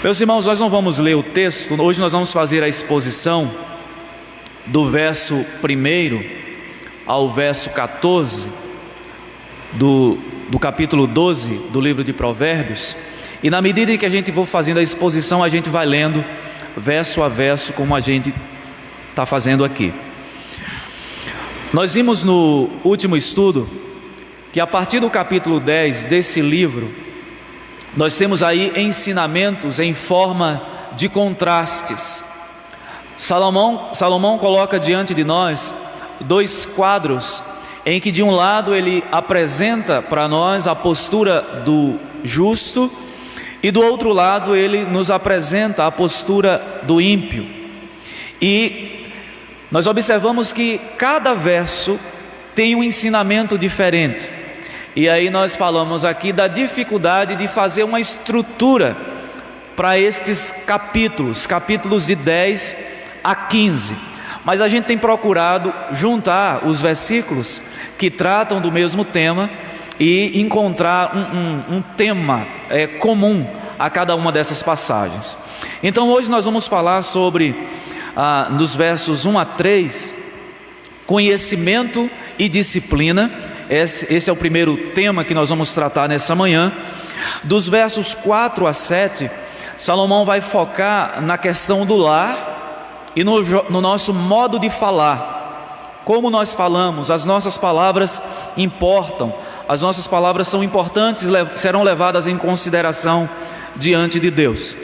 Meus irmãos, nós não vamos ler o texto, hoje nós vamos fazer a exposição do verso 1 ao verso 14 do capítulo 12 do livro de Provérbios. E na medida em que a gente for fazendo a exposição, a gente vai lendo verso a verso, como a gente está fazendo aqui. Nós vimos no último estudo que a partir do capítulo 10 desse livro, nós temos aí ensinamentos em forma de contrastes. Salomão coloca diante de nós dois quadros, em que de um lado ele apresenta para nós a postura do justo, e do outro lado ele nos apresenta a postura do ímpio. E nós observamos que cada verso tem um ensinamento diferente. E aí nós falamos aqui da dificuldade de fazer uma estrutura para estes capítulos de 10 a 15. Mas a gente tem procurado juntar os versículos que tratam do mesmo tema e encontrar um tema comum a cada uma dessas passagens. Então hoje nós vamos falar sobre, nos versos 1 a 3, conhecimento e disciplina. Esse é o primeiro tema que nós vamos tratar nessa manhã. Dos versos 4 a 7, Salomão vai focar na questão do lar e no nosso modo de falar. Como nós falamos, as nossas palavras importam, as nossas palavras são importantes e serão levadas em consideração diante de Deus.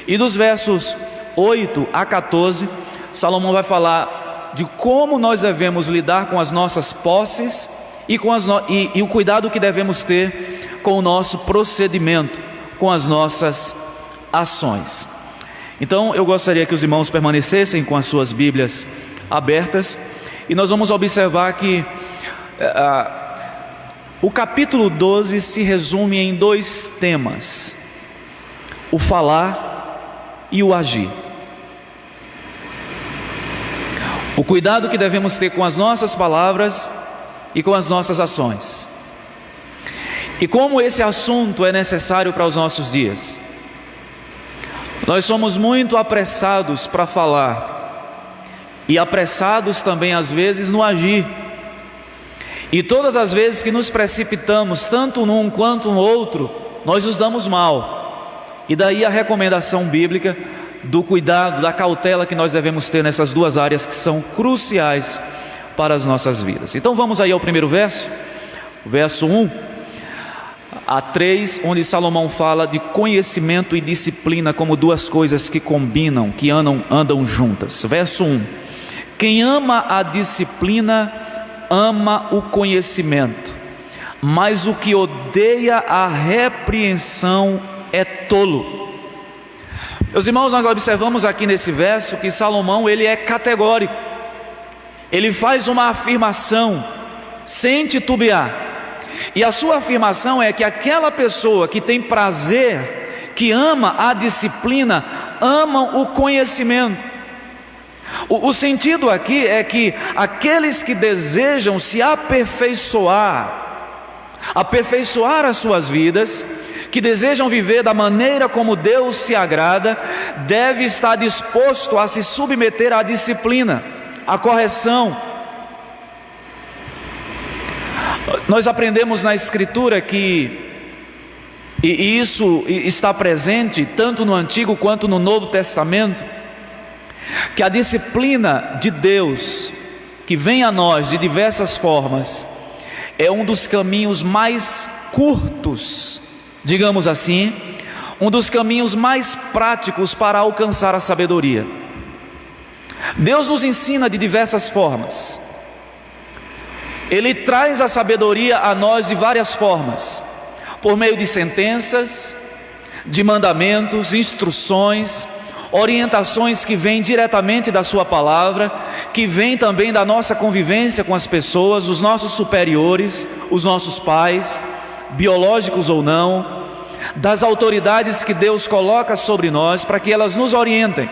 E dos versos 8 a 14, Salomão vai falar de como nós devemos lidar com as nossas posses e o cuidado que devemos ter com o nosso procedimento, com as nossas ações. Então eu gostaria que os irmãos permanecessem com as suas Bíblias abertas, e nós vamos observar que o capítulo 12 se resume em dois temas: o falar e o agir. O cuidado que devemos ter com as nossas palavras e com as nossas ações. E como esse assunto é necessário para os nossos dias. Nós somos muito apressados para falar e apressados também às vezes no agir. E todas as vezes que nos precipitamos, tanto num quanto no outro, nós nos damos mal. E daí a recomendação bíblica do cuidado, da cautela que nós devemos ter nessas duas áreas que são cruciais para as nossas vidas. Então vamos aí ao primeiro verso, verso 1 a 3, onde Salomão fala de conhecimento e disciplina como duas coisas que combinam, que andam juntas. Verso 1: quem ama a disciplina ama o conhecimento, mas o que odeia a repreensão é tolo. Meus irmãos, nós observamos aqui nesse verso que Salomão ele é categórico. Ele faz uma afirmação sem titubear. E a sua afirmação é que aquela pessoa que tem prazer, que ama a disciplina, ama o conhecimento. O sentido aqui é que aqueles que desejam se aperfeiçoar as suas vidas, que desejam viver da maneira como Deus se agrada, deve estar disposto a se submeter à disciplina, à correção. Nós aprendemos na Escritura que, e isso está presente tanto no Antigo quanto no Novo Testamento, que a disciplina de Deus, que vem a nós de diversas formas, é um dos caminhos mais curtos, digamos assim, um dos caminhos mais práticos para alcançar a sabedoria. Deus nos ensina de diversas formas. Ele traz a sabedoria a nós de várias formas, por meio de sentenças, de mandamentos, instruções, orientações que vêm diretamente da sua palavra, que vêm também da nossa convivência com as pessoas, os nossos superiores, os nossos pais, biológicos ou não, das autoridades que Deus coloca sobre nós para que elas nos orientem.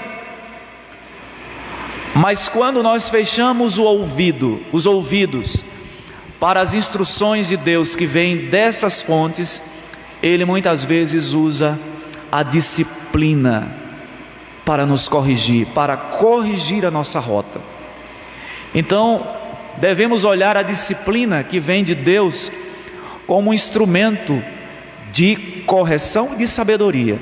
Mas quando nós fechamos os ouvidos para as instruções de Deus que vêm dessas fontes, Ele muitas vezes usa a disciplina disciplina para nos corrigir, para corrigir a nossa rota. Então, devemos olhar a disciplina que vem de Deus como um instrumento de correção e de sabedoria.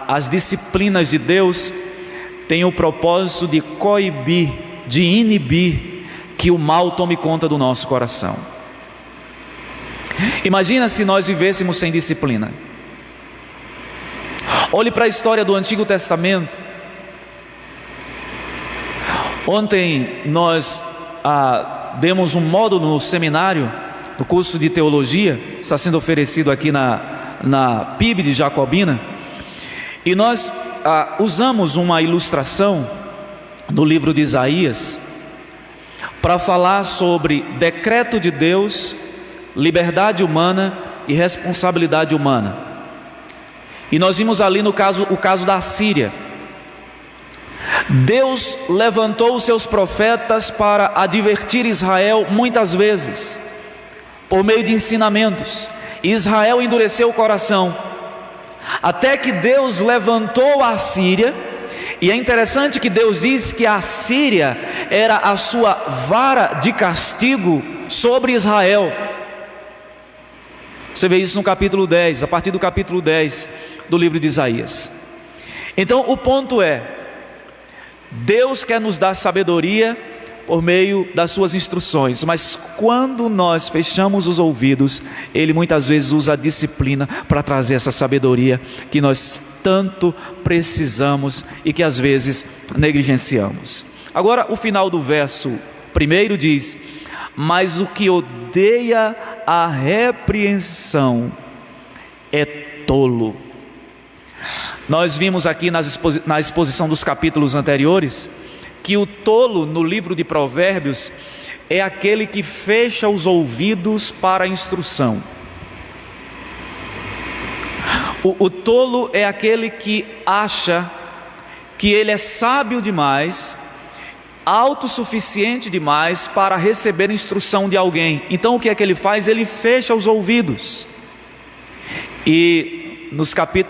As disciplinas de Deus têm o propósito de coibir, de inibir que o mal tome conta do nosso coração. Imagina se nós vivêssemos sem disciplina. Olhe para a história do Antigo Testamento. Ontem nós demos um módulo no seminário, no curso de teologia, está sendo oferecido aqui na PIB de Jacobina, e nós usamos uma ilustração do livro de Isaías para falar sobre decreto de Deus, liberdade humana e responsabilidade humana. E nós vimos ali o caso da Síria. Deus levantou os seus profetas para advertir Israel muitas vezes, por meio de ensinamentos. Israel endureceu o coração, até que Deus levantou a Síria. E é interessante que Deus diz que a Síria era a sua vara de castigo sobre Israel. Você vê isso no capítulo 10, a partir do capítulo 10 do livro de Isaías. Então o ponto é, Deus quer nos dar sabedoria por meio das suas instruções, mas quando nós fechamos os ouvidos, Ele muitas vezes usa a disciplina para trazer essa sabedoria que nós tanto precisamos e que às vezes negligenciamos. Agora o final do verso 1 diz: mas o que odeia a repreensão é tolo. Nós vimos aqui na exposição dos capítulos anteriores que o tolo no livro de Provérbios é aquele que fecha os ouvidos para a instrução. O tolo é aquele que acha que ele é sábio demais, autossuficiente demais para receber instrução de alguém. Então o que é que ele faz? Ele fecha os ouvidos. E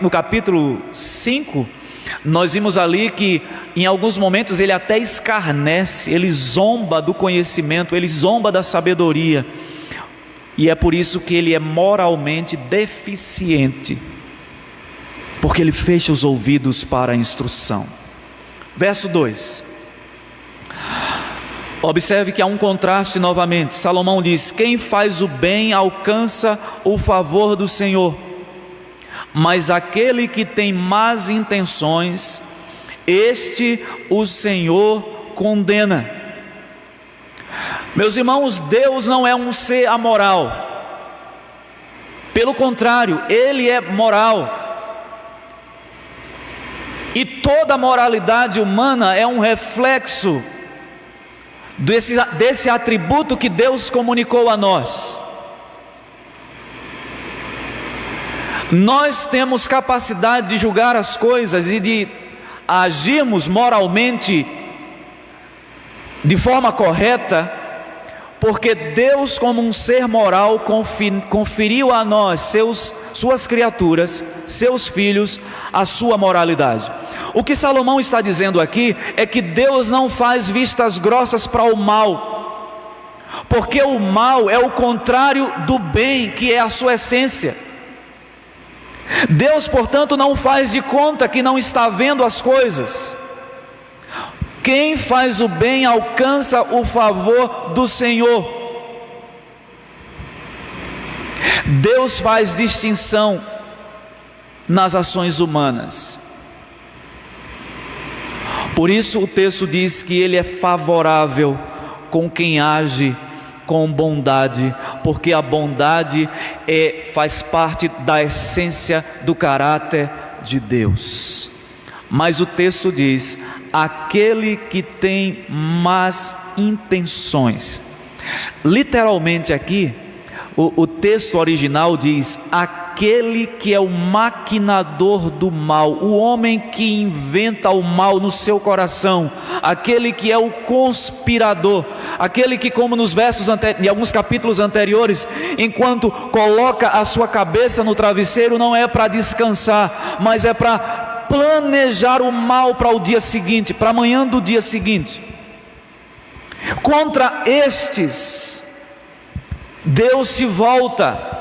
no capítulo 5, nós vimos ali que em alguns momentos ele até escarnece, ele zomba do conhecimento, ele zomba da sabedoria. E é por isso que ele é moralmente deficiente, porque ele fecha os ouvidos para a instrução. Verso 2. Observe que há um contraste novamente. Salomão diz: quem faz o bem alcança o favor do Senhor, mas aquele que tem más intenções, este o Senhor condena. Meus irmãos, Deus não é um ser amoral. Pelo contrário, Ele é moral. E toda moralidade humana é um reflexo desse atributo que Deus comunicou a nós. Nós temos capacidade de julgar as coisas e de agirmos moralmente de forma correta, porque Deus, como um ser moral, conferiu a nós, suas criaturas, seus filhos, a sua moralidade. O que Salomão está dizendo aqui é que Deus não faz vistas grossas para o mal, porque o mal é o contrário do bem, que é a sua essência. Deus, portanto, não faz de conta que não está vendo as coisas. Quem faz o bem alcança o favor do Senhor. Deus faz distinção nas ações humanas. Por isso o texto diz que Ele é favorável com quem age com bondade, porque a bondade faz parte da essência do caráter de Deus. Mas o texto diz: aquele que tem más intenções. Literalmente aqui, o texto original diz: aquele que é o maquinador do mal, o homem que inventa o mal no seu coração, aquele que é o conspirador, aquele que, como nos versos em alguns capítulos anteriores, enquanto coloca a sua cabeça no travesseiro, não é para descansar, mas é para planejar o mal para o dia seguinte, para amanhã do dia seguinte. Contra estes, Deus se volta,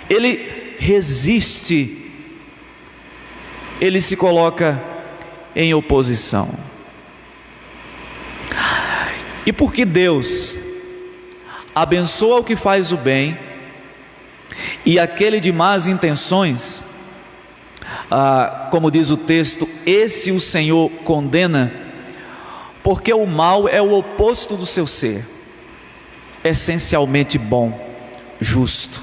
Ele resiste, Ele se coloca em oposição. E porque Deus abençoa o que faz o bem, e aquele de más intenções, como diz o texto, esse o Senhor condena, porque o mal é o oposto do seu ser, essencialmente bom, justo.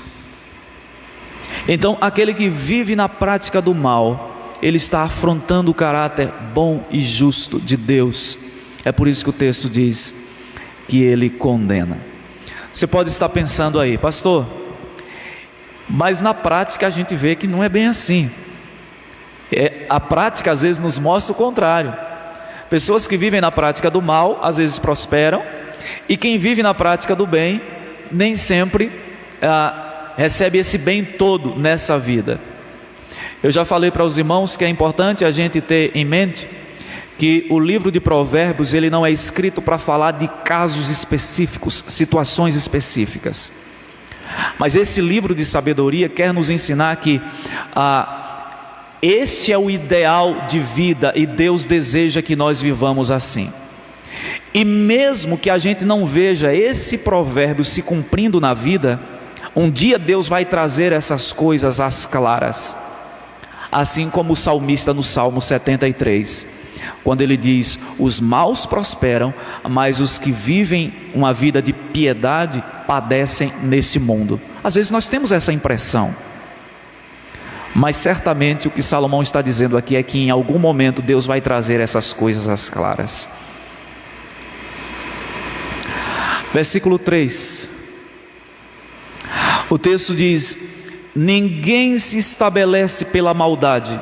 Então, aquele que vive na prática do mal, ele está afrontando o caráter bom e justo de Deus. É por isso que o texto diz que ele condena. Você pode estar pensando aí, pastor, mas na prática a gente vê que não é bem assim. A prática às vezes nos mostra o contrário. Pessoas que vivem na prática do mal, às vezes prosperam, e quem vive na prática do bem, nem sempre recebe esse bem todo nessa vida. Eu já falei para os irmãos que é importante a gente ter em mente que o livro de Provérbios, ele não é escrito para falar de casos específicos, situações específicas. Mas esse livro de sabedoria quer nos ensinar que este é o ideal de vida e Deus deseja que nós vivamos assim. E mesmo que a gente não veja esse provérbio se cumprindo na vida, um dia Deus vai trazer essas coisas às claras. Assim como o salmista no Salmo 73, quando ele diz: os maus prosperam, mas os que vivem uma vida de piedade padecem nesse mundo. Às vezes nós temos essa impressão, mas certamente o que Salomão está dizendo aqui é que em algum momento Deus vai trazer essas coisas às claras. Versículo 3, o texto diz: ninguém se estabelece pela maldade,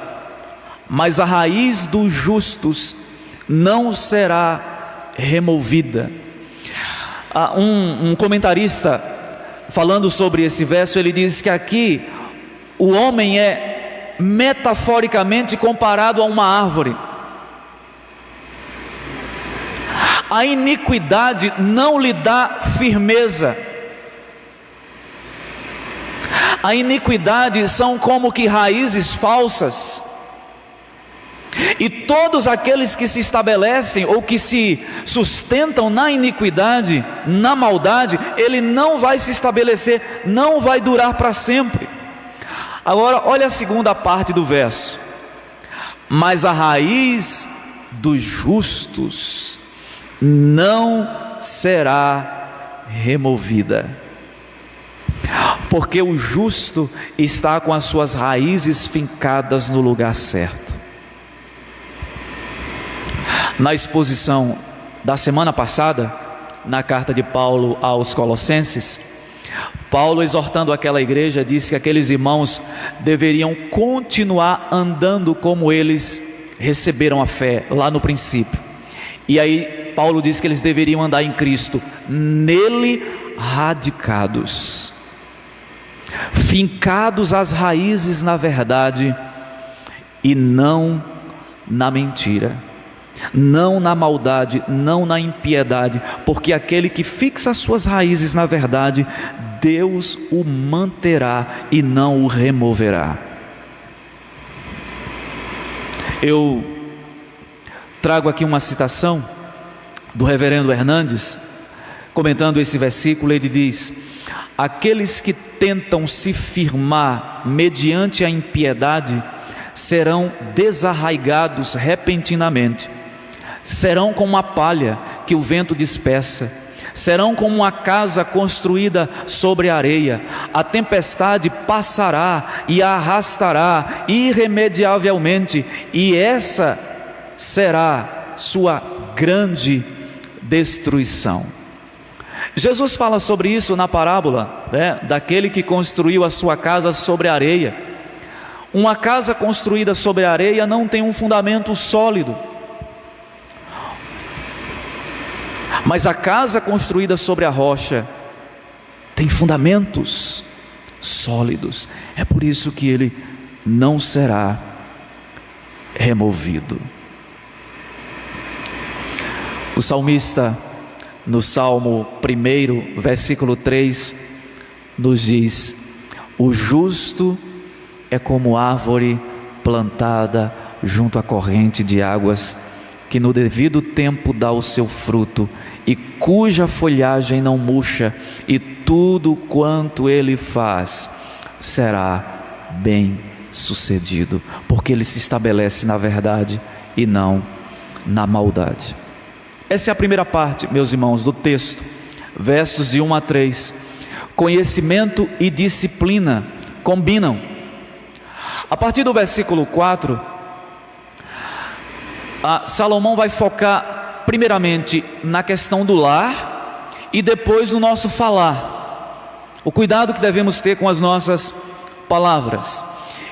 mas a raiz dos justos não será removida. Um comentarista, falando sobre esse verso, ele diz que aqui o homem é metaforicamente comparado a uma árvore. A iniquidade não lhe dá firmeza. A iniquidade são como que raízes falsas. E todos aqueles que se estabelecem ou que se sustentam na iniquidade, na maldade, ele não vai se estabelecer, não vai durar para sempre. Agora, olha a segunda parte do verso: mas a raiz dos justos não será removida. Porque o justo está com as suas raízes fincadas no lugar certo. Na exposição da semana passada, na carta de Paulo aos Colossenses, Paulo, exortando aquela igreja, disse que aqueles irmãos deveriam continuar andando como eles receberam a fé lá no princípio. E aí Paulo disse que eles deveriam andar em Cristo, nele radicados, fincados as raízes na verdade e não na mentira, não na maldade, não na impiedade, porque aquele que fixa as suas raízes na verdade, Deus o manterá e não o removerá. Eu trago aqui uma citação do reverendo Hernandes, comentando esse versículo. Ele diz: aqueles que tentam se firmar mediante a impiedade serão desarraigados repentinamente, serão como a palha que o vento dispersa, serão como uma casa construída sobre a areia. A tempestade passará e a arrastará irremediavelmente, e essa será sua grande destruição. Jesus fala sobre isso na parábola, né, daquele que construiu a sua casa sobre areia. Uma casa construída sobre areia não tem um fundamento sólido, mas a casa construída sobre a rocha tem fundamentos sólidos. É por isso que ele não será removido. O salmista, no Salmo 1, versículo 3, nos diz: o justo é como árvore plantada junto à corrente de águas, que no devido tempo dá o seu fruto, e cuja folhagem não murcha, e tudo quanto ele faz será bem sucedido, porque ele se estabelece na verdade e não na maldade. Essa é a primeira parte, meus irmãos, do texto, versos de 1 a 3. Conhecimento e disciplina combinam. A partir do versículo 4, Salomão vai focar primeiramente na questão do lar e depois no nosso falar, o cuidado que devemos ter com as nossas palavras.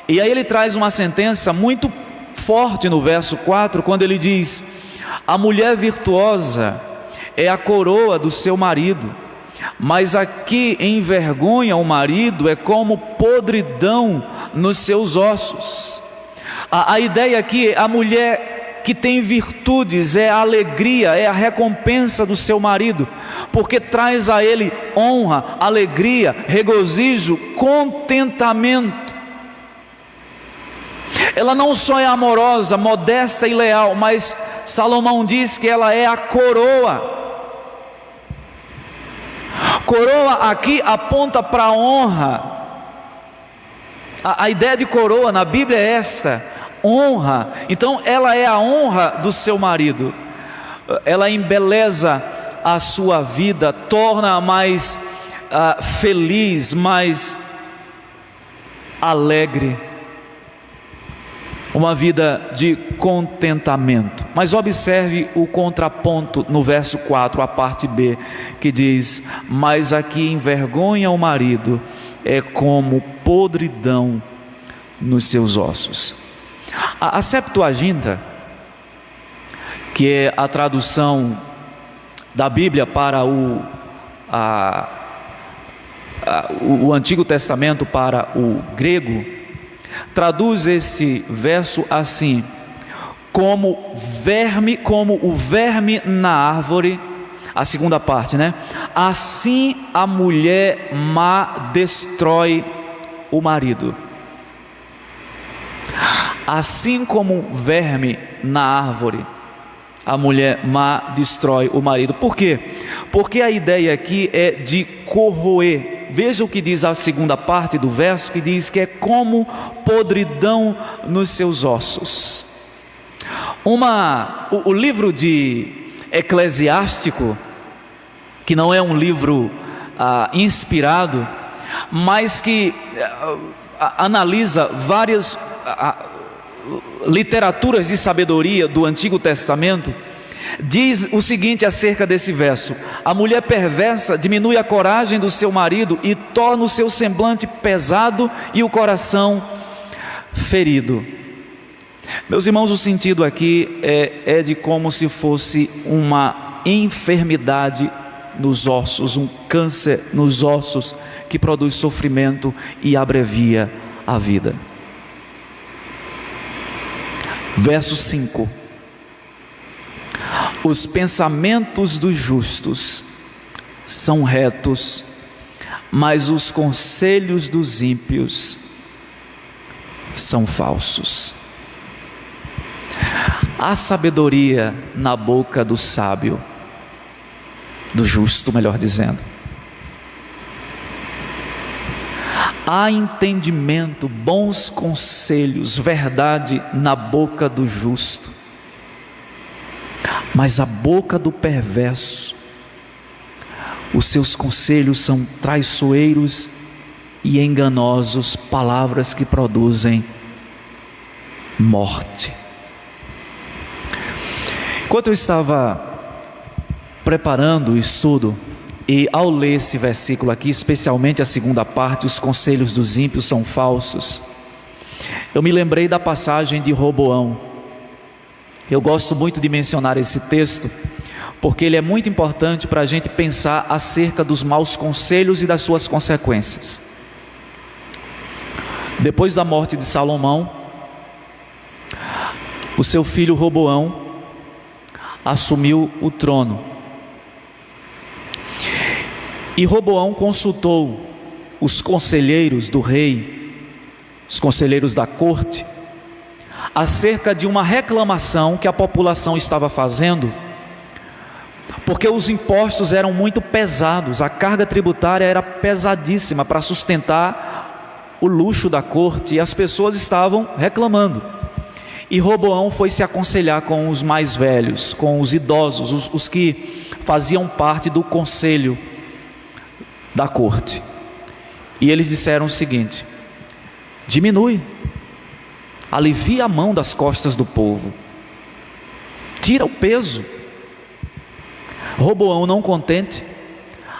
E aí ele traz uma sentença muito forte no verso 4, quando ele diz: a mulher virtuosa é a coroa do seu marido, mas a que envergonha o marido é como podridão nos seus ossos. A ideia aqui é a mulher que tem virtudes, é a alegria, é a recompensa do seu marido, porque traz a ele honra, alegria, regozijo, contentamento. Ela não só é amorosa, modesta e leal, mas Salomão diz que ela é a coroa. Coroa aqui aponta para a honra. A ideia de coroa na Bíblia é esta: honra. Então ela é a honra do seu marido. Ela embeleza a sua vida, torna-a mais feliz, mais alegre, uma vida de contentamento. Mas observe o contraponto no verso 4, a parte B, que diz: mas a que envergonha o marido é como podridão nos seus ossos. A Septuaginta, que é a tradução da Bíblia para o Antigo Testamento para o grego, traduz esse verso assim: como o verme na árvore. A segunda parte, né? Assim a mulher má destrói o marido. Assim como o verme na árvore, a mulher má destrói o marido. Por quê? Porque a ideia aqui é de corroer. Veja o que diz a segunda parte do verso, que diz que é como podridão nos seus ossos. O livro de Eclesiástico, que não é um livro inspirado, mas que analisa várias literaturas de sabedoria do Antigo Testamento, diz o seguinte acerca desse verso: a mulher perversa diminui a coragem do seu marido e torna o seu semblante pesado e o coração ferido. Meus irmãos, o sentido aqui é de como se fosse uma enfermidade nos ossos, um câncer nos ossos que produz sofrimento e abrevia a vida. Verso 5: os pensamentos dos justos são retos, mas os conselhos dos ímpios são falsos. Há sabedoria na boca do sábio, do justo, melhor dizendo. Há entendimento, bons conselhos, verdade na boca do justo, mas a boca do perverso, os seus conselhos são traiçoeiros e enganosos, palavras que produzem morte. Enquanto eu estava preparando o estudo E ao ler esse versículo aqui, especialmente a segunda parte, os conselhos dos ímpios são falsos, eu me lembrei da passagem de Roboão. Eu gosto muito de mencionar esse texto, porque ele é muito importante para a gente pensar acerca dos maus conselhos e das suas consequências. Depois da morte de Salomão, o seu filho Roboão assumiu o trono. E Roboão consultou os conselheiros do rei, os conselheiros da corte, acerca de uma reclamação que a população estava fazendo, porque os impostos eram muito pesados, a carga tributária era pesadíssima para sustentar o luxo da corte, e as pessoas estavam reclamando. E Roboão foi se aconselhar com os mais velhos, com os idosos, os que faziam parte do conselho da corte. E eles disseram o seguinte: diminui, alivia a mão das costas do povo, tira o peso. Roboão, não contente,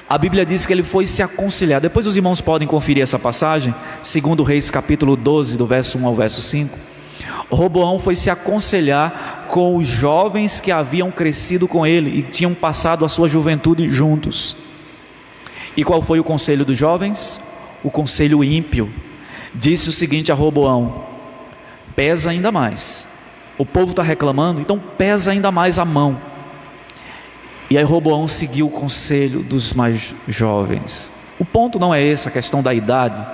a Bíblia diz que ele foi se aconselhar. Depois os irmãos podem conferir essa passagem, 2 Reis capítulo 12, do verso 1 ao verso 5. Roboão foi se aconselhar com os jovens que haviam crescido com ele e tinham passado a sua juventude juntos. E qual foi o conselho dos jovens? O conselho ímpio. Disse o seguinte a Roboão: pesa ainda mais, o povo está reclamando, então pesa ainda mais a mão. E aí Roboão seguiu o conselho dos mais jovens. O ponto não é essa, a questão da idade,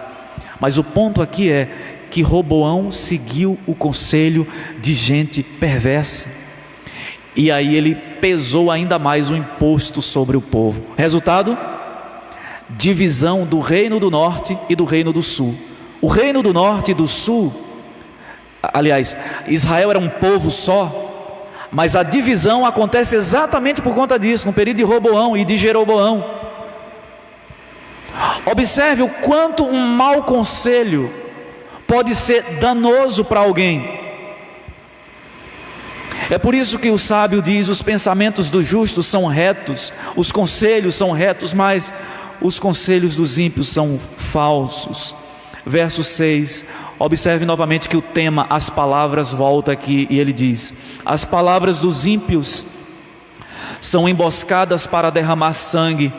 mas o ponto aqui é que Roboão seguiu o conselho de gente perversa, e aí ele pesou ainda mais o imposto sobre o povo. Resultado? Divisão do reino do norte e do reino do sul. O reino do norte e do sul, aliás, Israel era um povo só, mas a divisão acontece exatamente por conta disso, no período de Roboão e de Jeroboão. Observe o quanto um mau conselho pode ser danoso para alguém. É por isso que o sábio diz: os pensamentos dos justos são retos, os conselhos são retos, mas os conselhos dos ímpios são falsos. Verso 6, observe novamente que o tema, as palavras, volta aqui, e ele diz: as palavras dos ímpios são emboscadas para derramar sangue,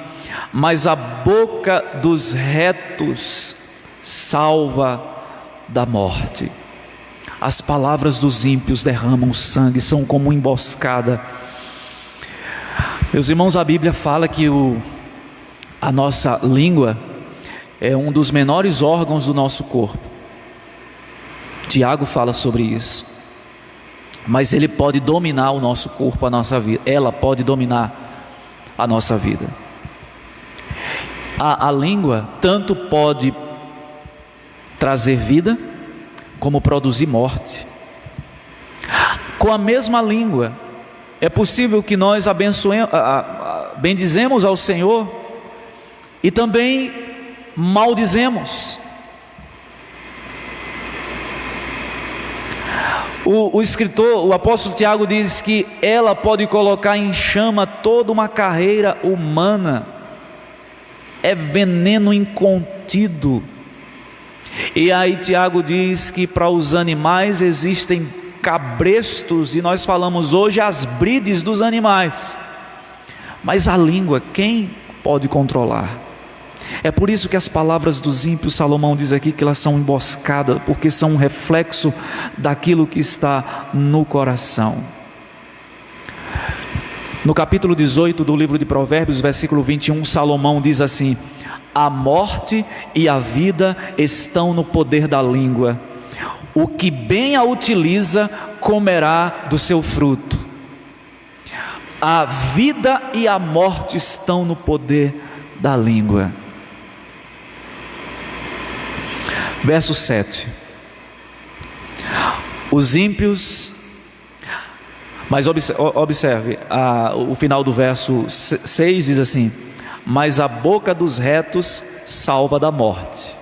mas a boca dos retos salva da morte. As palavras dos ímpios derramam sangue, são como emboscada. Meus irmãos, a Bíblia fala que a nossa língua é um dos menores órgãos do nosso corpo. Tiago fala sobre isso. Mas ele pode dominar o nosso corpo, a nossa vida. Ela pode dominar a nossa vida. A língua tanto pode trazer vida, como produzir morte. Com a mesma língua, é possível que nós bendizemos ao Senhor e também maldizemos. O escritor, o apóstolo Tiago diz que ela pode colocar em chama toda uma carreira humana. É veneno incontido. E aí Tiago diz que para os animais existem cabrestos, e nós falamos hoje as brides dos animais. Mas a língua, quem pode controlar? É por isso que as palavras dos ímpios, Salomão diz aqui que elas são emboscadas, porque são um reflexo daquilo que está no coração. No capítulo 18 do livro de Provérbios, versículo 21, Salomão diz assim: a morte e a vida estão no poder da língua, o que bem a utiliza comerá do seu fruto. A vida e a morte estão no poder da língua. Verso 7. Os ímpios, mas observe, o final do verso 6 diz assim: mas a boca dos retos salva da morte.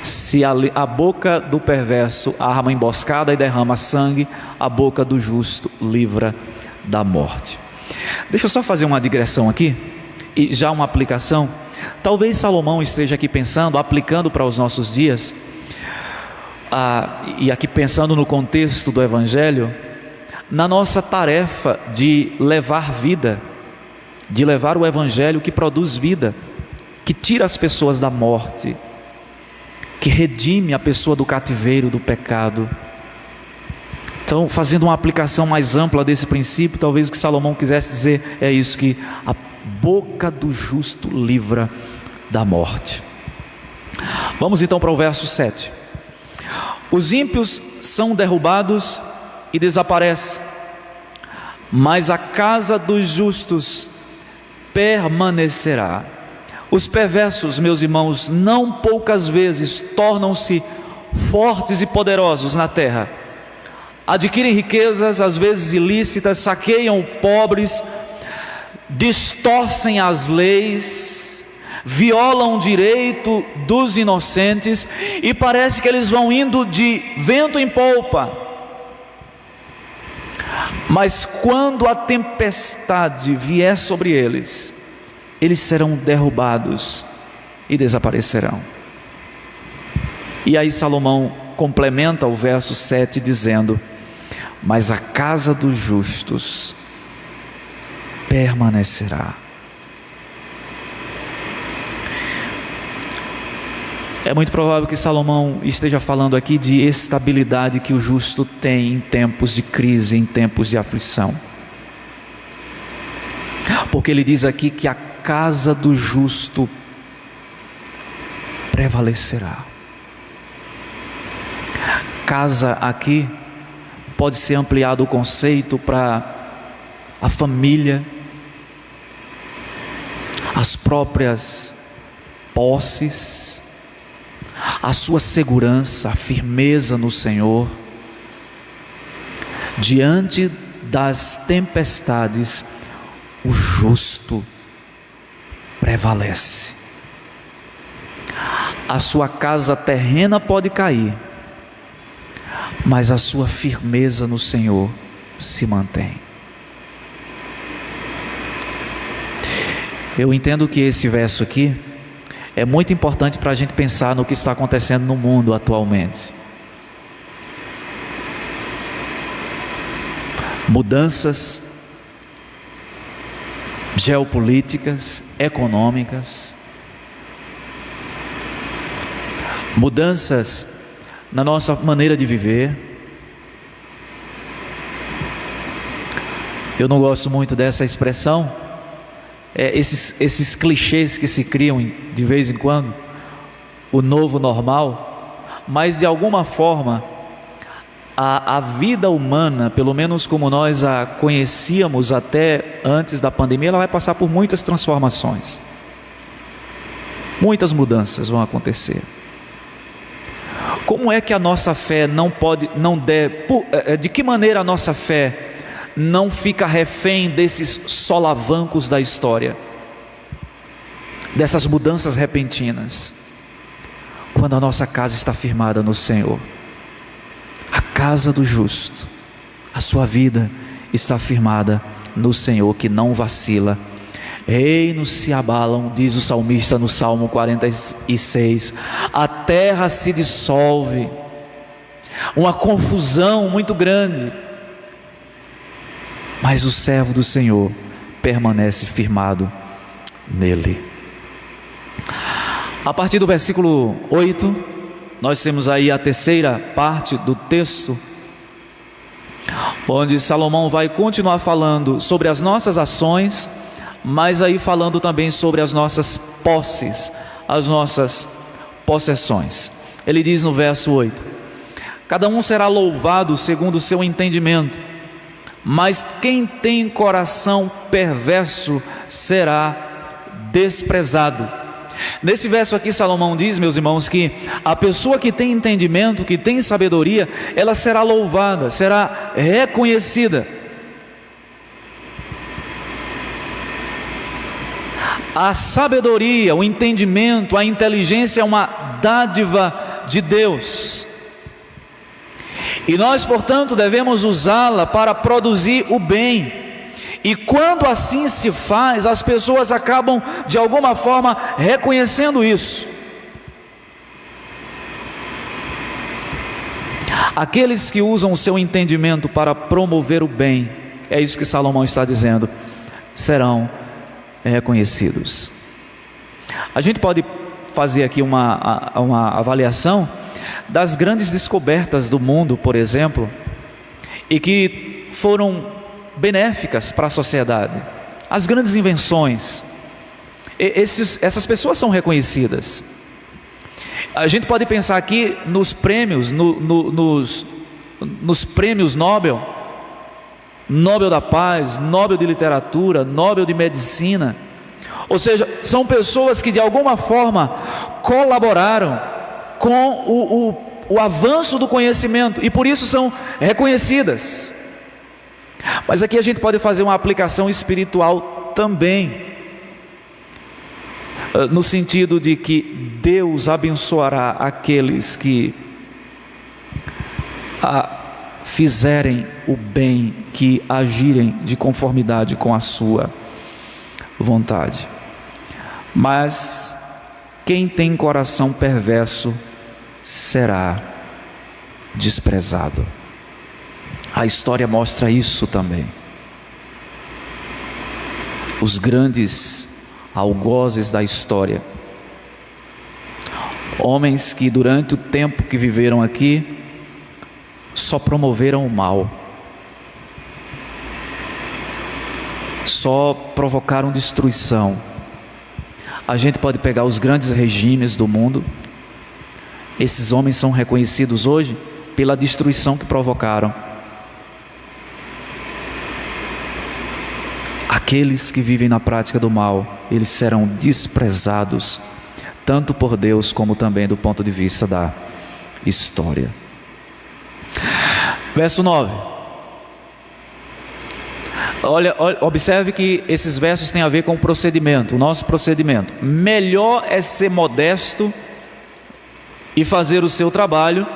Se a boca do perverso arma emboscada e derrama sangue, a boca do justo livra da morte. Deixa eu só fazer uma digressão aqui e já uma aplicação. Talvez Salomão esteja aqui pensando, aplicando para os nossos dias, e aqui pensando no contexto do Evangelho, na nossa tarefa de levar vida, de levar o Evangelho que produz vida, que tira as pessoas da morte, que redime a pessoa do cativeiro do pecado. Então, fazendo uma aplicação mais ampla desse princípio, talvez o que Salomão quisesse dizer é isso, que a boca do justo livra da morte. Vamos então para o verso 7. Os ímpios são derrubados e desaparecem, mas a casa dos justos permanecerá. Os perversos, meus irmãos, não poucas vezes tornam-se fortes e poderosos na terra, adquirem riquezas, às vezes ilícitas, saqueiam pobres, distorcem as leis, violam o direito dos inocentes, e parece que eles vão indo de vento em polpa. Mas quando a tempestade vier sobre eles, eles serão derrubados e desaparecerão. E aí Salomão complementa o verso 7 dizendo: mas a casa dos justos permanecerá. É muito provável que Salomão esteja falando aqui de estabilidade que o justo tem em tempos de crise, em tempos de aflição. Porque ele diz aqui que a casa do justo prevalecerá. Casa aqui pode ser ampliado o conceito para a família, as próprias posses, a sua segurança, a firmeza no Senhor. Diante das tempestades, o justo prevalece. A sua casa terrena pode cair, mas a sua firmeza no Senhor se mantém. Eu entendo que esse verso aqui é muito importante para a gente pensar no que está acontecendo no mundo atualmente. Mudanças geopolíticas, econômicas, mudanças na nossa maneira de viver. Eu não gosto muito dessa expressão, esses clichês que se criam de vez em quando, o novo normal, mas de alguma forma a vida humana, pelo menos como nós a conhecíamos até antes da pandemia, ela vai passar por muitas transformações, muitas mudanças vão acontecer. Como é que a nossa fé de que maneira a nossa fé não fica refém desses solavancos da história, dessas mudanças repentinas, quando a nossa casa está firmada no Senhor? A casa do justo, a sua vida está firmada no Senhor, que não vacila. Reinos se abalam, diz o salmista no Salmo 46, a terra se dissolve, uma confusão muito grande, mas o servo do Senhor permanece firmado nele. A partir do versículo 8, nós temos aí a terceira parte do texto, onde Salomão vai continuar falando sobre as nossas ações, mas aí falando também sobre as nossas posses, as nossas possessões. Ele diz no verso 8: cada um será louvado segundo o seu entendimento, mas quem tem coração perverso será desprezado. Nesse verso aqui Salomão diz, meus irmãos, que a pessoa que tem entendimento, que tem sabedoria, ela será louvada, será reconhecida. A sabedoria, o entendimento, a inteligência é uma dádiva de Deus, e nós, portanto, devemos usá-la para produzir o bem E quando assim se faz, as pessoas acabam de alguma forma reconhecendo isso. Aqueles que usam o seu entendimento para promover o bem, é isso que Salomão está dizendo, serão reconhecidos. A gente pode fazer aqui uma avaliação das grandes descobertas do mundo, por exemplo, e que foram benéficas para a sociedade. As grandes invenções, essas pessoas são reconhecidas. A gente pode pensar aqui nos prêmios, nos prêmios Nobel, Nobel da Paz, Nobel de Literatura, Nobel de Medicina. Ou seja, são pessoas que de alguma forma colaboraram com o avanço do conhecimento e por isso são reconhecidas. Mas aqui a gente pode fazer uma aplicação espiritual também, no sentido de que Deus abençoará aqueles que fizerem o bem, que agirem de conformidade com a sua vontade. Mas quem tem coração perverso será desprezado. A história mostra isso também. Os grandes algozes da história, homens que durante o tempo que viveram aqui só promoveram o mal, só provocaram destruição. A gente pode pegar os grandes regimes do mundo, esses homens são reconhecidos hoje pela destruição que provocaram. Aqueles que vivem na prática do mal, eles serão desprezados, tanto por Deus como também do ponto de vista da história. Verso 9. Observe que esses versos têm a ver com o procedimento, o nosso procedimento. Melhor é ser modesto e fazer o seu trabalho,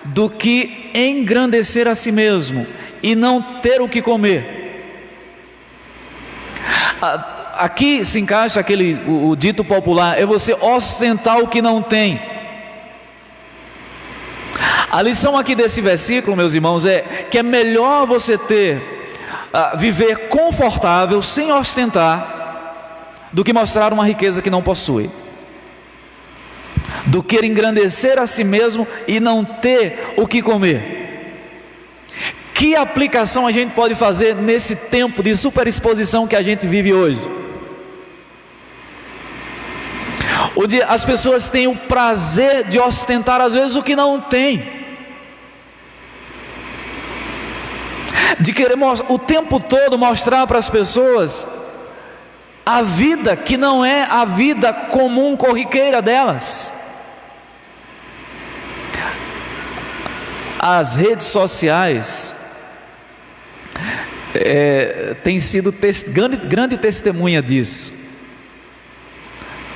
do que engrandecer a si mesmo e não ter o que comer. Aqui se encaixa o dito popular, é você ostentar o que não tem. A lição aqui desse versículo, meus irmãos, é que é melhor você viver confortável, sem ostentar, do que mostrar uma riqueza que não possui, do que engrandecer a si mesmo e não ter o que comer. Que aplicação a gente pode fazer nesse tempo de superexposição que a gente vive hoje? Onde as pessoas têm o prazer de ostentar às vezes o que não tem, de querer o tempo todo mostrar para as pessoas a vida que não é a vida comum, corriqueira delas. As redes sociais têm sido grande testemunha disso,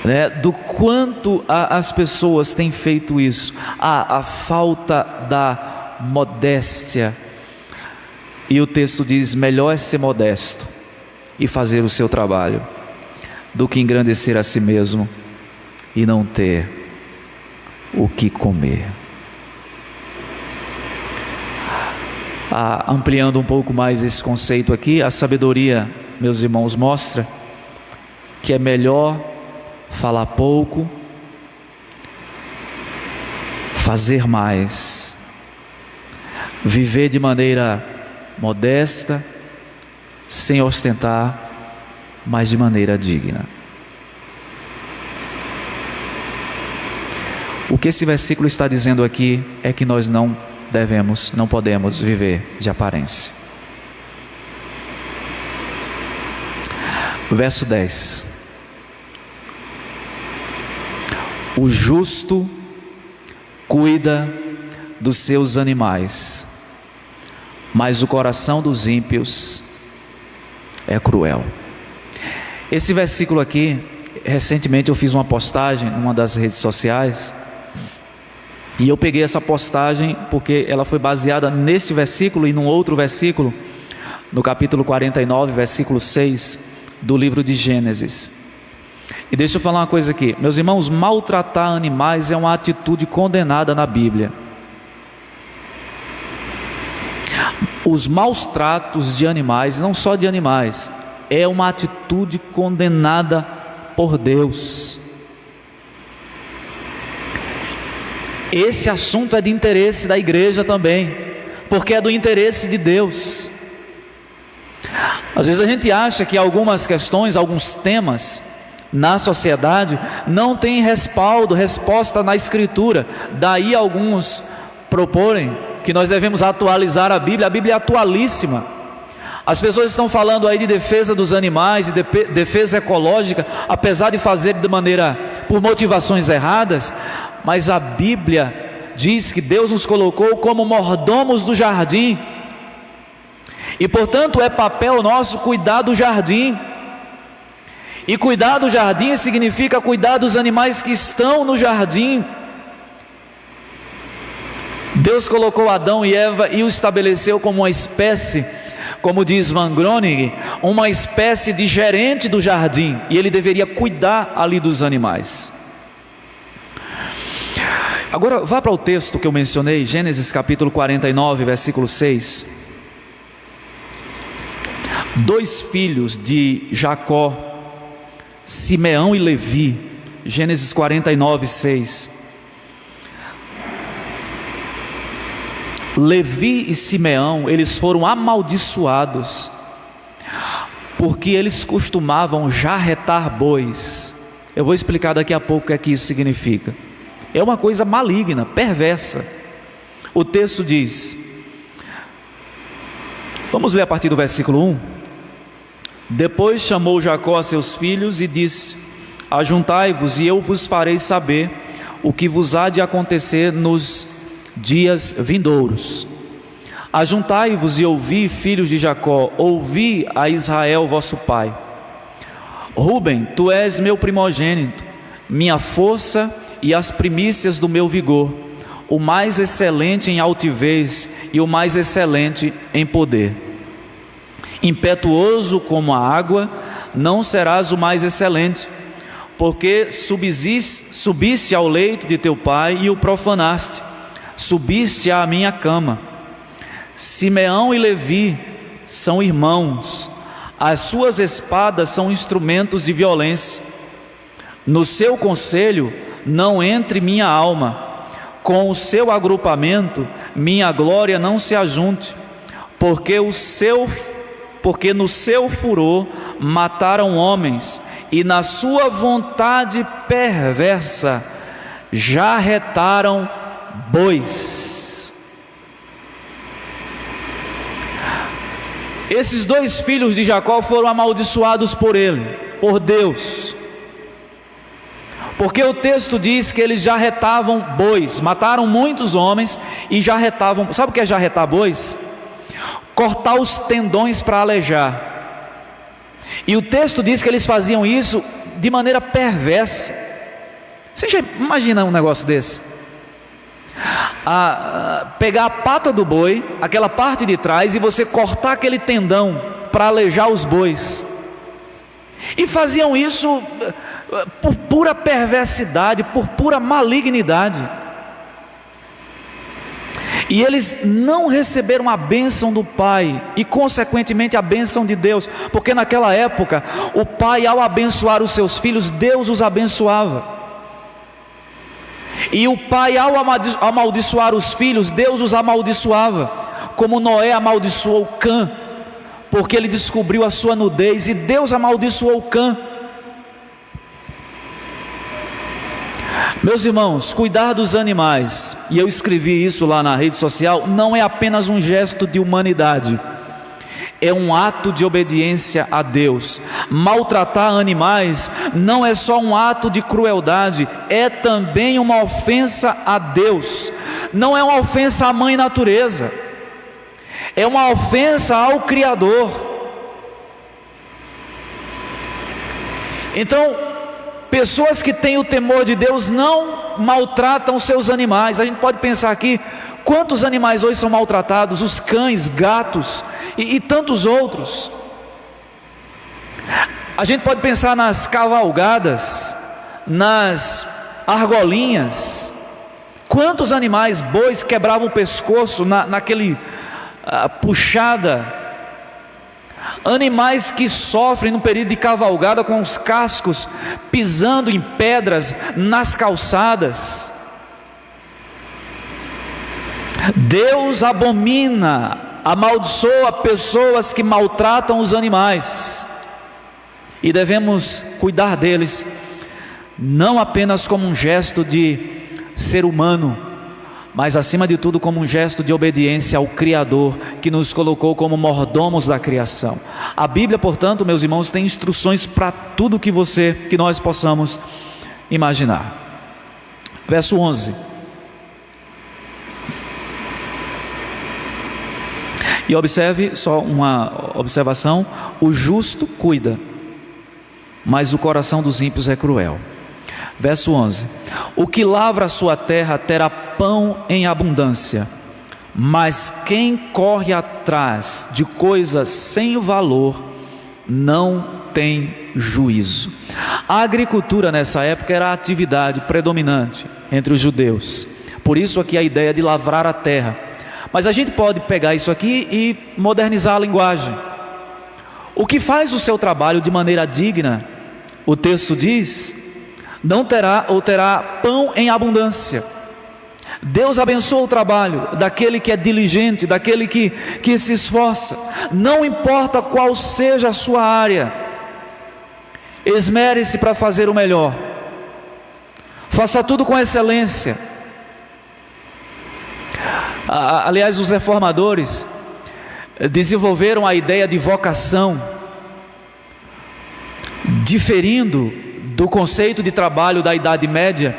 né? Do quanto as pessoas têm feito isso, a falta da modéstia. E o texto diz: melhor é ser modesto e fazer o seu trabalho, do que engrandecer a si mesmo e não ter o que comer. Ampliando um pouco mais esse conceito aqui, a sabedoria, meus irmãos, mostra que é melhor falar pouco, fazer mais, viver de maneira modesta, sem ostentar, mas de maneira digna. O que esse versículo está dizendo aqui é que nós não podemos viver de aparência. Verso 10. O justo cuida dos seus animais, mas o coração dos ímpios é cruel. Esse versículo aqui, recentemente eu fiz uma postagem numa das redes sociais, e eu peguei essa postagem porque ela foi baseada nesse versículo e num outro versículo, no capítulo 49, versículo 6 do livro de Gênesis. E deixa eu falar uma coisa aqui, meus irmãos, maltratar animais é uma atitude condenada na Bíblia. Os maus tratos de animais, não só de animais, é uma atitude condenada por Deus. Esse assunto é de interesse da igreja também, porque é do interesse de Deus. Às vezes a gente acha que algumas questões, alguns temas na sociedade não têm resposta na Escritura. Daí alguns proporem que nós devemos atualizar a Bíblia é atualíssima. As pessoas estão falando aí de defesa dos animais, de defesa ecológica, apesar de fazer de maneira, por motivações erradas, mas a Bíblia diz que Deus nos colocou como mordomos do jardim, e portanto é papel nosso cuidar do jardim, e cuidar do jardim significa cuidar dos animais que estão no jardim. Deus colocou Adão e Eva e o estabeleceu como uma espécie, como diz Van Groningen, uma espécie de gerente do jardim, e ele deveria cuidar ali dos animais. Agora vá para o texto que eu mencionei, Gênesis capítulo 49, versículo 6. 2 filhos de Jacó, Simeão e Levi, Gênesis 49, 6. Levi e Simeão, eles foram amaldiçoados, porque eles costumavam jarretar bois. Eu vou explicar daqui a pouco o que é que isso significa. É uma coisa maligna, perversa. O texto diz, vamos ler a partir do versículo 1. Depois chamou Jacó a seus filhos e disse: ajuntai-vos e eu vos farei saber o que vos há de acontecer nos dias vindouros. Ajuntai-vos e ouvi, filhos de Jacó, ouvi a Israel vosso pai. Ruben, tu és meu primogênito, minha força e as primícias do meu vigor, o mais excelente em altivez e o mais excelente em poder. Impetuoso como a água, não serás o mais excelente, porque subiste ao leito de teu pai e o profanaste, subiste à minha cama. Simeão e Levi são irmãos, as suas espadas são instrumentos de violência. No seu conselho não entre minha alma, com o seu agrupamento minha glória não se ajunte, porque no seu furor mataram homens, e na sua vontade perversa jarretaram bois. Esses 2 filhos de Jacó foram amaldiçoados por ele, por Deus, porque o texto diz que eles jarretavam bois, mataram muitos homens e jarretavam. Sabe o que é jarretar bois? Cortar os tendões para aleijar. E o texto diz que eles faziam isso de maneira perversa. Você já imagina um negócio desse? Pegar a pata do boi, aquela parte de trás, e você cortar aquele tendão para aleijar os bois. E faziam isso por pura perversidade, por pura malignidade. E eles não receberam a bênção do pai e consequentemente a bênção de Deus, porque naquela época o pai, ao abençoar os seus filhos, Deus os abençoava. E o pai, ao amaldiçoar os filhos, Deus os amaldiçoava, como Noé amaldiçoou Cã, porque ele descobriu a sua nudez, e Deus amaldiçoou Cã. Meus irmãos, cuidar dos animais, e eu escrevi isso lá na rede social, não é apenas um gesto de humanidade, é um ato de obediência a Deus. Maltratar animais não é só um ato de crueldade, é também uma ofensa a Deus. Não é uma ofensa à mãe natureza, é uma ofensa ao Criador. Então, pessoas que têm o temor de Deus não maltratam seus animais. A gente pode pensar aqui, quantos animais hoje são maltratados? Os cães, gatos, e tantos outros. A gente pode pensar nas cavalgadas, nas argolinhas. Quantos animais, bois, quebravam o pescoço naquele puxada. Animais que sofrem no período de cavalgada com os cascos pisando em pedras nas calçadas. Deus abomina, amaldiçoa pessoas que maltratam os animais, e devemos cuidar deles, não apenas como um gesto de ser humano, mas acima de tudo como um gesto de obediência ao Criador, que nos colocou como mordomos da criação. A Bíblia, portanto, meus irmãos, tem instruções para tudo que nós possamos imaginar. Verso 11. E observe, só uma observação: o justo cuida, mas o coração dos ímpios é cruel. Verso 11: o que lavra a sua terra terá pão em abundância, mas quem corre atrás de coisas sem valor não tem juízo. A agricultura nessa época era a atividade predominante entre os judeus, por isso aqui a ideia de lavrar a terra. Mas a gente pode pegar isso aqui e modernizar a linguagem. O que faz o seu trabalho de maneira digna, o texto diz, não terá ou terá pão em abundância. Deus abençoa o trabalho daquele que é diligente, daquele que se esforça. Não importa qual seja a sua área, esmere-se para fazer o melhor. Faça tudo com excelência. Aliás, os reformadores desenvolveram a ideia de vocação, diferindo do conceito de trabalho da Idade Média.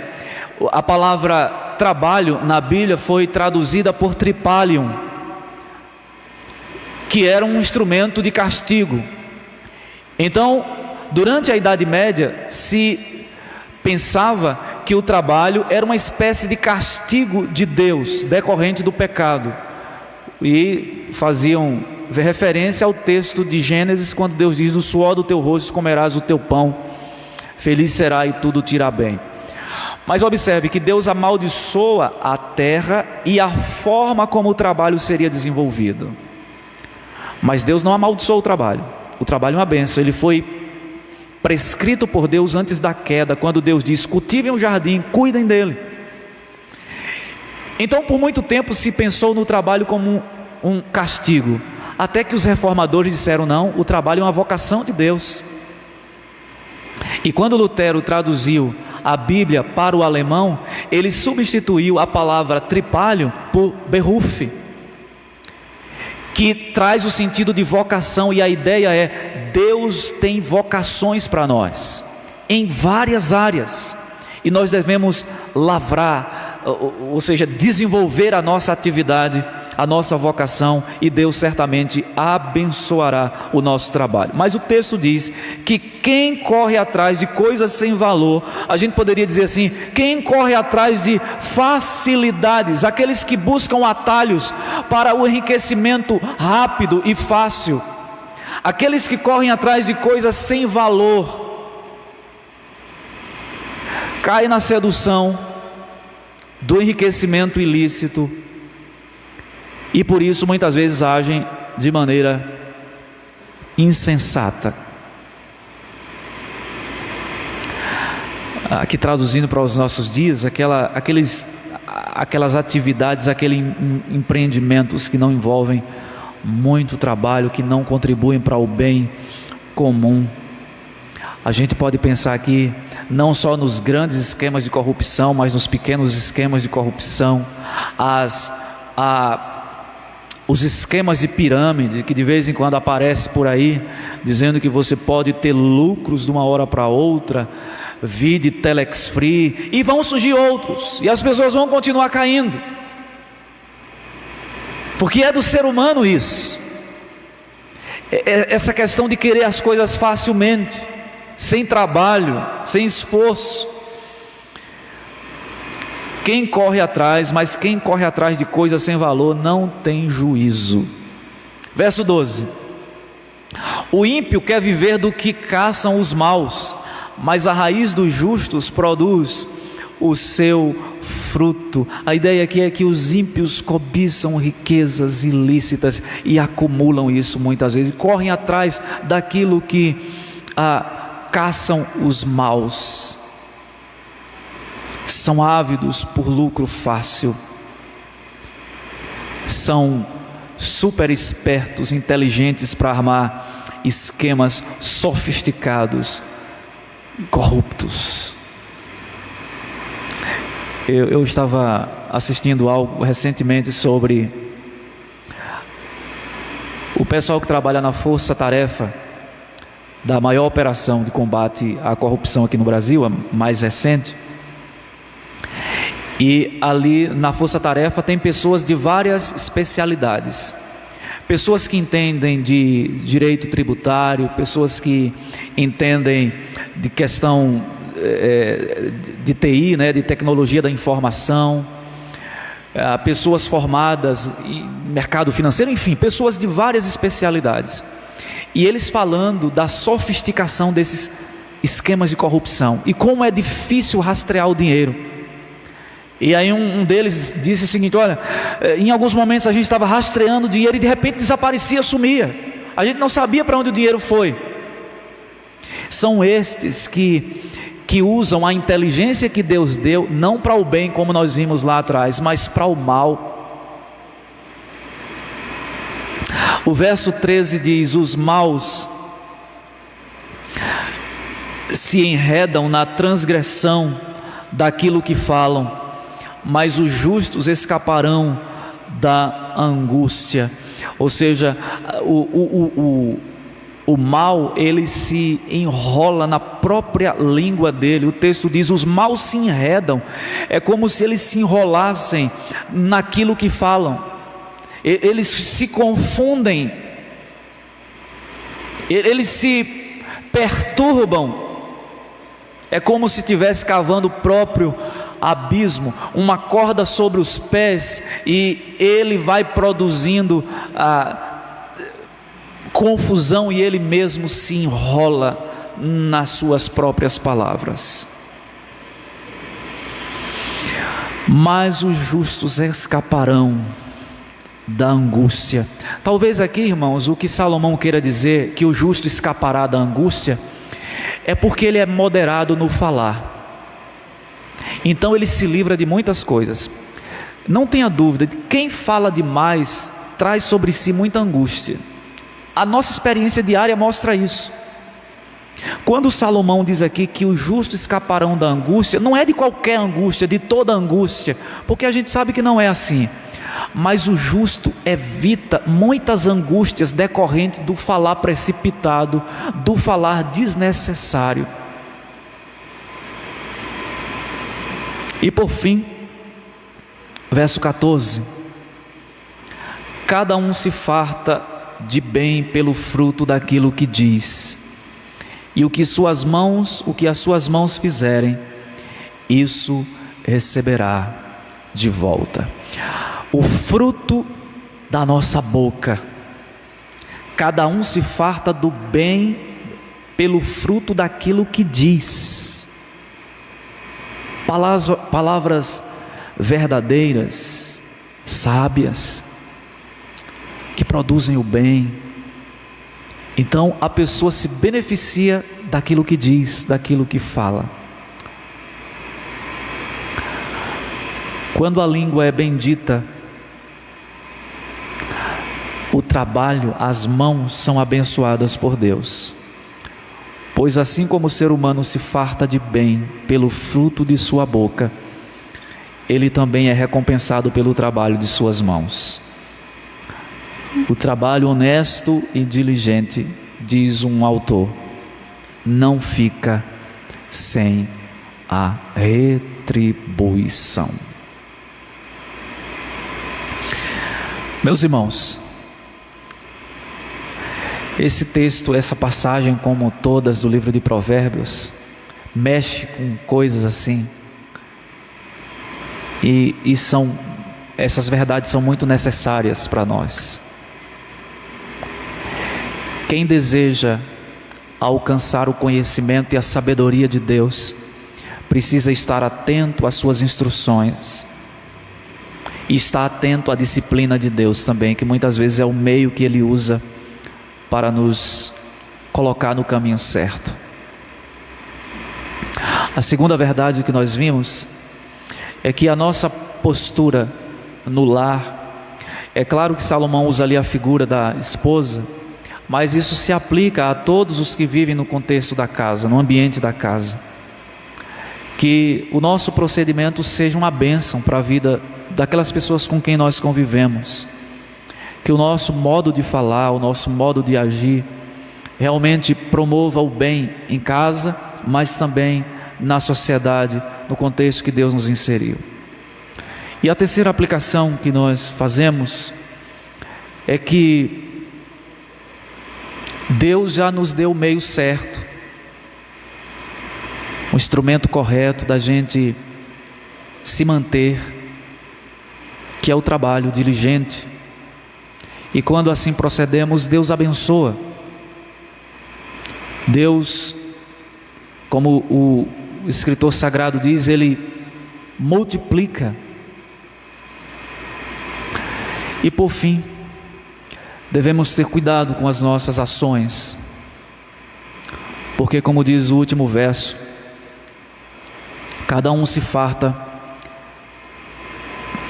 A palavra trabalho na Bíblia foi traduzida por tripalium, que era um instrumento de castigo. Então, durante a Idade Média, se pensava que o trabalho era uma espécie de castigo de Deus, decorrente do pecado, e faziam referência ao texto de Gênesis, quando Deus diz: do suor do teu rosto comerás o teu pão, feliz será e tudo te irá bem. Mas observe que Deus amaldiçoa a terra e a forma como o trabalho seria desenvolvido. Mas Deus não amaldiçoa o trabalho é uma bênção. Ele foi prescrito por Deus antes da queda, quando Deus diz: cultivem o jardim, cuidem dele. Então, por muito tempo se pensou no trabalho como um castigo, até que os reformadores disseram: não, o trabalho é uma vocação de Deus. E quando Lutero traduziu a Bíblia para o alemão, ele substituiu a palavra tripalho por beruf, que traz o sentido de vocação. E a ideia é: Deus tem vocações para nós, em várias áreas, e nós devemos lavrar, ou seja, desenvolver a nossa atividade, a nossa vocação, e Deus certamente abençoará o nosso trabalho. Mas o texto diz que quem corre atrás de coisas sem valor, a gente poderia dizer assim, quem corre atrás de facilidades, aqueles que buscam atalhos para o enriquecimento rápido e fácil, aqueles que correm atrás de coisas sem valor, cai na sedução do enriquecimento ilícito, e por isso muitas vezes agem de maneira insensata. Aqui traduzindo para os nossos dias, aquelas atividades, aqueles empreendimentos que não envolvem muito trabalho, que não contribuem para o bem comum. A gente pode pensar aqui não só nos grandes esquemas de corrupção, mas nos pequenos esquemas de corrupção, os esquemas de pirâmide que de vez em quando aparece por aí, dizendo que você pode ter lucros de uma hora para outra, vide Telex Free, e vão surgir outros, e as pessoas vão continuar caindo, porque é do ser humano isso, essa questão de querer as coisas facilmente, sem trabalho, sem esforço. Quem corre atrás, mas quem corre atrás de coisas sem valor não tem juízo. Verso 12: o ímpio quer viver do que caçam os maus, mas a raiz dos justos produz o seu fruto. A ideia aqui é que os ímpios cobiçam riquezas ilícitas e acumulam isso muitas vezes, correm atrás daquilo que caçam os maus, são ávidos por lucro fácil, são super espertos, inteligentes para armar esquemas sofisticados, corruptos. Eu estava assistindo algo recentemente sobre o pessoal que trabalha na força-tarefa da maior operação de combate à corrupção aqui no Brasil, a mais recente. E ali na força-tarefa tem pessoas de várias especialidades, pessoas que entendem de direito tributário, pessoas que entendem de questão de TI, né, de tecnologia da informação, pessoas formadas em mercado financeiro, enfim, pessoas de várias especialidades. E eles falando da sofisticação desses esquemas de corrupção e como é difícil rastrear o dinheiro. E aí um deles disse o seguinte: olha, em alguns momentos a gente estava rastreando o dinheiro e de repente desaparecia, sumia. A gente não sabia para onde o dinheiro foi. São estes que usam a inteligência que Deus deu, não para o bem como nós vimos lá atrás, mas para o mal. O verso 13 diz: os maus se enredam na transgressão daquilo que falam, mas os justos escaparão da angústia. Ou seja, o mal, ele se enrola na própria língua dele. O texto diz: os maus se enredam. É como se eles se enrolassem naquilo que falam. Eles se confundem, eles se perturbam. É como se estivesse cavando o próprio abismo, uma corda sobre os pés, e ele vai produzindo confusão e ele mesmo se enrola nas suas próprias palavras. Mas os justos escaparão da angústia. Talvez aqui, irmãos, o que Salomão queira dizer, que o justo escapará da angústia, é porque ele é moderado no falar. Então ele se livra de muitas coisas. Não tenha dúvida, quem fala demais traz sobre si muita angústia. A nossa experiência diária mostra isso. Quando Salomão diz aqui que os justos escaparão da angústia, não é de qualquer angústia, de toda angústia, porque a gente sabe que não é assim. Mas o justo evita muitas angústias decorrentes do falar precipitado, do falar desnecessário. E por fim, verso 14: cada um se farta de bem pelo fruto daquilo que diz, e o que as suas mãos fizerem, isso receberá de volta. O fruto da nossa boca, cada um se farta do bem pelo fruto daquilo que diz. Palavras verdadeiras, sábias, que produzem o bem. Então a pessoa se beneficia daquilo que diz, daquilo que fala. Quando a língua é bendita, o trabalho, as mãos são abençoadas por Deus. Pois assim como o ser humano se farta de bem pelo fruto de sua boca, ele também é recompensado pelo trabalho de suas mãos. O trabalho honesto e diligente, diz um autor, não fica sem a retribuição. Meus irmãos, esse texto, essa passagem, como todas do livro de Provérbios, mexe com coisas assim, e essas verdades são muito necessárias para nós. Quem deseja alcançar o conhecimento e a sabedoria de Deus precisa estar atento às suas instruções e estar atento à disciplina de Deus também, que muitas vezes é o meio que Ele usa para nos colocar no caminho certo. A segunda verdade que nós vimos é que a nossa postura no lar, é claro que Salomão usa ali a figura da esposa, mas isso se aplica a todos os que vivem no contexto da casa, no ambiente da casa. Que o nosso procedimento seja uma bênção para a vida daquelas pessoas com quem nós convivemos. Que o nosso modo de falar, o nosso modo de agir, realmente promova o bem em casa, mas também na sociedade, no contexto que Deus nos inseriu. E a terceira aplicação que nós fazemos é que Deus já nos deu o meio certo, o instrumento correto da gente se manter, que é o trabalho diligente. E quando assim procedemos, Deus abençoa. Deus, como o escritor sagrado diz, Ele multiplica. E por fim, devemos ter cuidado com as nossas ações, porque como diz o último verso, cada um se farta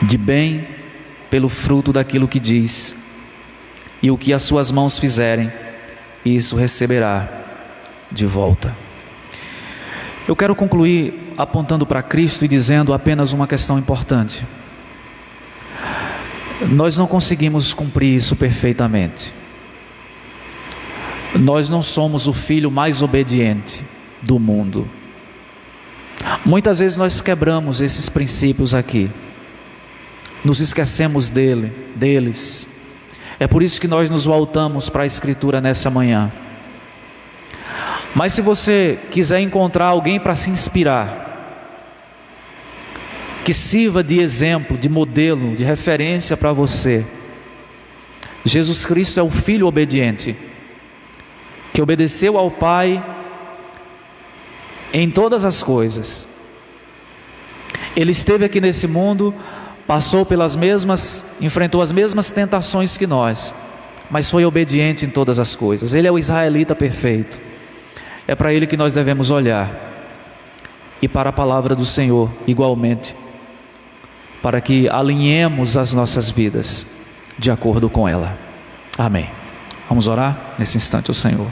de bem pelo fruto daquilo que diz, e o que as suas mãos fizerem, isso receberá de volta. Eu quero concluir apontando para Cristo e dizendo apenas uma questão importante. Nós não conseguimos cumprir isso perfeitamente. Nós não somos o filho mais obediente do mundo. Muitas vezes nós quebramos esses princípios aqui, nos esquecemos deles. É por isso que nós nos voltamos para a Escritura nessa manhã. Mas se você quiser encontrar alguém para se inspirar, que sirva de exemplo, de modelo, de referência para você, Jesus Cristo é o Filho obediente, que obedeceu ao Pai em todas as coisas. Ele esteve aqui nesse mundo, enfrentou as mesmas tentações que nós, mas foi obediente em todas as coisas. Ele é o israelita perfeito. É para Ele que nós devemos olhar, e para a palavra do Senhor igualmente, para que alinhemos as nossas vidas de acordo com ela. Amém. Vamos orar nesse instante ao Senhor.